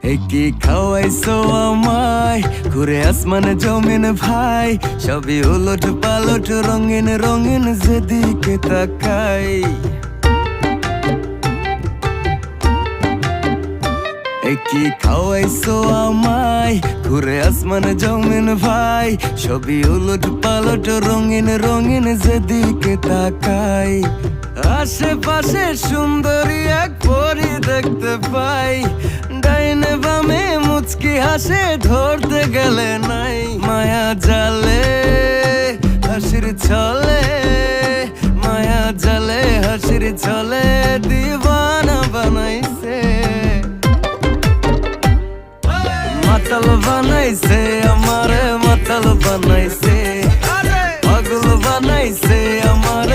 কি খাওয়াইছো আমায় ঘুরে আসমানে জমিন ভাই, সবই উলট পালট রঙিন রঙিন যেদিকে তাকাই। কি খাওয়াইছো আমায় ঘুরে আসমানে জমিন ভাই, সবই উলট পালট রঙিন রঙিন যেদিকে তাকাই। আশেপাশে সুন্দরী এক পরি দেখতে পাই, ডাইনে বামে মুচকি হাসে ধরতে গেলে নাই। মায়া জালে হাসির ছলে, মায়া জালে হাসির ছলে দিবানা বানাইছে। মাতাল বানাইছে আমারে, মাতাল বানাইছে, পাগল বানাইছে আমার